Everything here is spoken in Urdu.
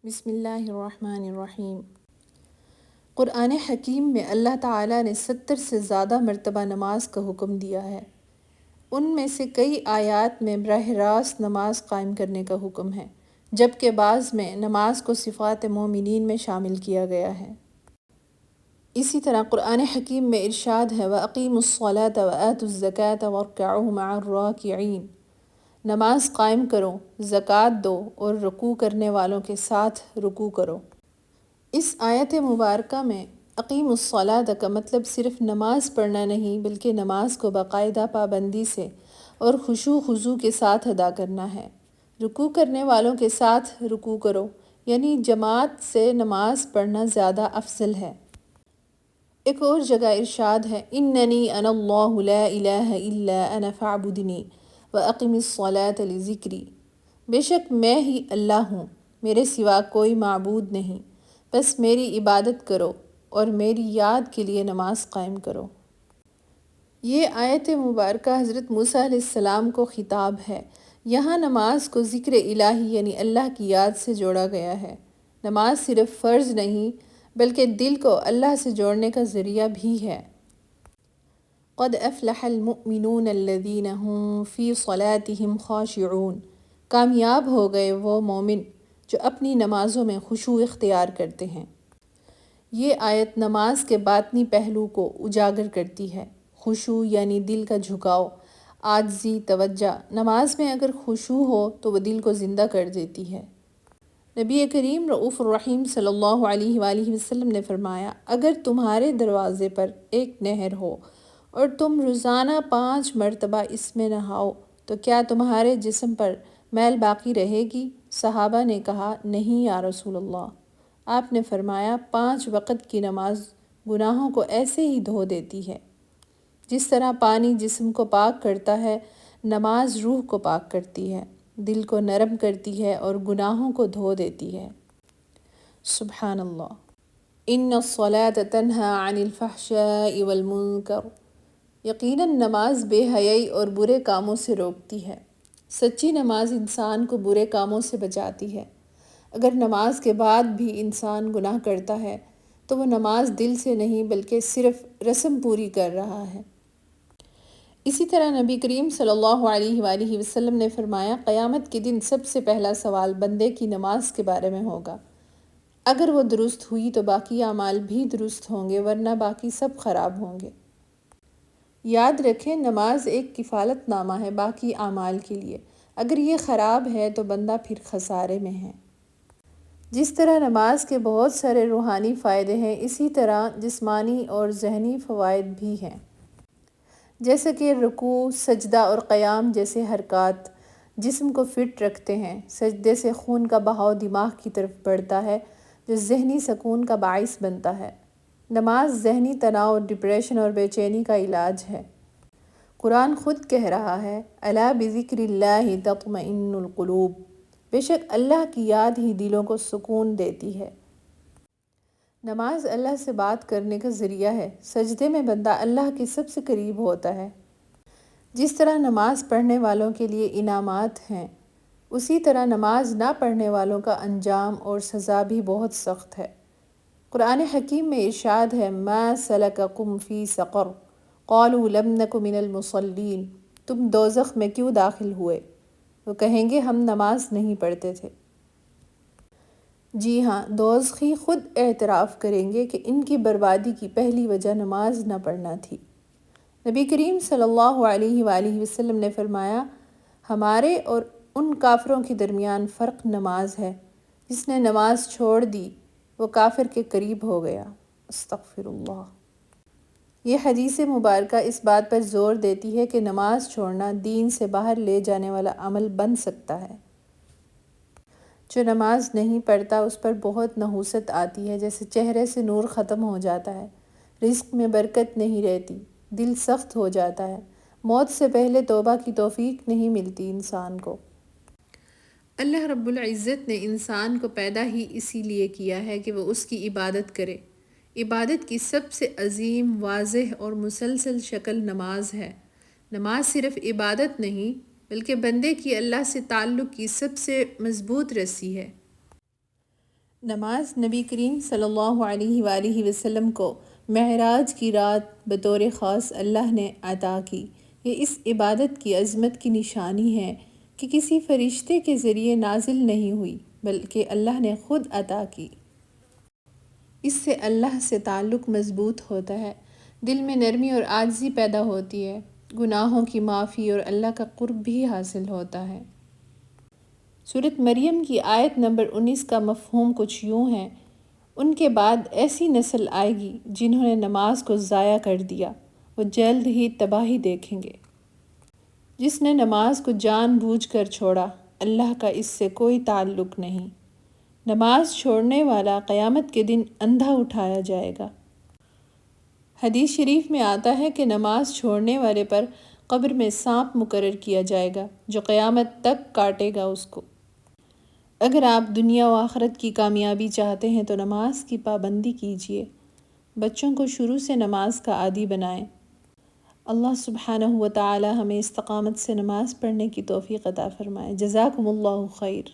بسم اللہ الرحمن الرحیم۔ قرآن حکیم میں اللہ تعالیٰ نے 70 سے زیادہ مرتبہ نماز کا حکم دیا ہے۔ ان میں سے کئی آیات میں براہ راست نماز قائم کرنے کا حکم ہے، جبکہ بعض میں نماز کو صفات مومنین میں شامل کیا گیا ہے۔ اسی طرح قرآن حکیم میں ارشاد ہے وَأَقِیمُوا الصَّلَاةَ وَآتُوا الزَّکَاةَ وَارْکَعُوا مَعَ الرَّاکِعِینَ، نماز قائم کرو، زکوٰۃ دو اور رکوع کرنے والوں کے ساتھ رکوع کرو۔ اس آیت مبارکہ میں اقیم الصلاۃ کا مطلب صرف نماز پڑھنا نہیں بلکہ نماز کو باقاعدہ پابندی سے اور خشوع خضوع کے ساتھ ادا کرنا ہے۔ رکوع کرنے والوں کے ساتھ رکوع کرو، یعنی جماعت سے نماز پڑھنا زیادہ افضل ہے۔ ایک اور جگہ ارشاد ہے اننی انا اللہ لا الہ الا انا فاعبدنی واقم الصلاۃ لذکری، بے شک میں ہی اللہ ہوں، میرے سوا کوئی معبود نہیں، بس میری عبادت کرو اور میری یاد کے لیے نماز قائم کرو۔ یہ آیت مبارکہ حضرت موسیٰ علیہ السلام کو خطاب ہے۔ یہاں نماز کو ذکر الہی یعنی اللہ کی یاد سے جوڑا گیا ہے۔ نماز صرف فرض نہیں بلکہ دل کو اللہ سے جوڑنے کا ذریعہ بھی ہے۔ قد افلح المؤمنون الذین هم فی صلاتهم خاشعون، کامیاب ہو گئے وہ مومن جو اپنی نمازوں میں خشوع اختیار کرتے ہیں۔ یہ آیت نماز کے باطنی پہلو کو اجاگر کرتی ہے۔ خشوع یعنی دل کا جھکاؤ، عاجزی، توجہ۔ نماز میں اگر خشوع ہو تو وہ دل کو زندہ کر دیتی ہے۔ نبی کریم رؤوف الرحیم صلی اللہ علیہ وآلہ وسلم نے فرمایا، اگر تمہارے دروازے پر ایک نہر ہو اور تم روزانہ 5 مرتبہ اس میں نہاؤ تو کیا تمہارے جسم پر میل باقی رہے گی؟ صحابہ نے کہا نہیں یا رسول اللہ۔ آپ نے فرمایا 5 وقت کی نماز گناہوں کو ایسے ہی دھو دیتی ہے جس طرح پانی جسم کو پاک کرتا ہے، نماز روح کو پاک کرتی ہے، دل کو نرم کرتی ہے اور گناہوں کو دھو دیتی ہے۔ سبحان اللہ۔ ان الصلاۃ تنہی عن الفحشاء والمنکر، یقیناً نماز بے حیائی اور برے کاموں سے روکتی ہے۔ سچی نماز انسان کو برے کاموں سے بچاتی ہے۔ اگر نماز کے بعد بھی انسان گناہ کرتا ہے تو وہ نماز دل سے نہیں بلکہ صرف رسم پوری کر رہا ہے۔ اسی طرح نبی کریم صلی اللہ علیہ وآلہ وسلم نے فرمایا قیامت کے دن سب سے پہلا سوال بندے کی نماز کے بارے میں ہوگا۔ اگر وہ درست ہوئی تو باقی اعمال بھی درست ہوں گے ورنہ باقی سب خراب ہوں گے۔ یاد رکھیں نماز ایک کفالت نامہ ہے باقی اعمال کے لیے، اگر یہ خراب ہے تو بندہ پھر خسارے میں ہے۔ جس طرح نماز کے بہت سارے روحانی فائدے ہیں اسی طرح جسمانی اور ذہنی فوائد بھی ہیں، جیسے کہ رکوع، سجدہ اور قیام جیسے حرکات جسم کو فٹ رکھتے ہیں۔ سجدے سے خون کا بہاؤ دماغ کی طرف بڑھتا ہے جو ذہنی سکون کا باعث بنتا ہے۔ نماز ذہنی تناؤ، ڈپریشن اور بے چینی کا علاج ہے۔ قرآن خود کہہ رہا ہے الا بذکر اللہ تطمئن القلوب، بے شک اللہ کی یاد ہی دلوں کو سکون دیتی ہے۔ نماز اللہ سے بات کرنے کا ذریعہ ہے۔ سجدے میں بندہ اللہ کے سب سے قریب ہوتا ہے۔ جس طرح نماز پڑھنے والوں کے لیے انعامات ہیں اسی طرح نماز نہ پڑھنے والوں کا انجام اور سزا بھی بہت سخت ہے۔ قرآن حکیم میں ارشاد ہے ما سلککم فی سقر قالوا لم نک من المصلین، تم دوزخ میں کیوں داخل ہوئے؟ وہ کہیں گے ہم نماز نہیں پڑھتے تھے۔ جی ہاں، دوزخی خود اعتراف کریں گے کہ ان کی بربادی کی پہلی وجہ نماز نہ پڑھنا تھی۔ نبی کریم صلی اللہ علیہ وآلہ وسلم نے فرمایا ہمارے اور ان کافروں کے درمیان فرق نماز ہے، جس نے نماز چھوڑ دی وہ کافر کے قریب ہو گیا۔ استغفر اللہ۔ یہ حدیث مبارکہ اس بات پر زور دیتی ہے کہ نماز چھوڑنا دین سے باہر لے جانے والا عمل بن سکتا ہے۔ جو نماز نہیں پڑھتا اس پر بہت نحوست آتی ہے، جیسے چہرے سے نور ختم ہو جاتا ہے، رزق میں برکت نہیں رہتی، دل سخت ہو جاتا ہے، موت سے پہلے توبہ کی توفیق نہیں ملتی انسان کو۔ اللہ رب العزت نے انسان کو پیدا ہی اسی لیے کیا ہے کہ وہ اس کی عبادت کرے۔ عبادت کی سب سے عظیم، واضح اور مسلسل شکل نماز ہے۔ نماز صرف عبادت نہیں بلکہ بندے کی اللہ سے تعلق کی سب سے مضبوط رسی ہے۔ نماز نبی کریم صلی اللہ علیہ وآلہ وسلم کو معراج کی رات بطور خاص اللہ نے عطا کی۔ یہ اس عبادت کی عظمت کی نشانی ہے کہ کسی فرشتے کے ذریعے نازل نہیں ہوئی بلکہ اللہ نے خود عطا کی۔ اس سے اللہ سے تعلق مضبوط ہوتا ہے، دل میں نرمی اور عاجزی پیدا ہوتی ہے، گناہوں کی معافی اور اللہ کا قرب بھی حاصل ہوتا ہے۔ سورۃ مریم کی آیت نمبر 19 کا مفہوم کچھ یوں ہے: ان کے بعد ایسی نسل آئے گی جنہوں نے نماز کو ضائع کر دیا، وہ جلد ہی تباہی دیکھیں گے۔ جس نے نماز کو جان بوجھ کر چھوڑا، اللہ کا اس سے کوئی تعلق نہیں۔ نماز چھوڑنے والا قیامت کے دن اندھا اٹھایا جائے گا۔ حدیث شریف میں آتا ہے کہ نماز چھوڑنے والے پر قبر میں سانپ مقرر کیا جائے گا جو قیامت تک کاٹے گا اس کو۔ اگر آپ دنیا و آخرت کی کامیابی چاہتے ہیں تو نماز کی پابندی کیجیے، بچوں کو شروع سے نماز کا عادی بنائیں۔ اللہ سبحانہ و تعالی ہمیں استقامت سے نماز پڑھنے کی توفیق عطا فرمائے۔ جزاکم اللہ خیر۔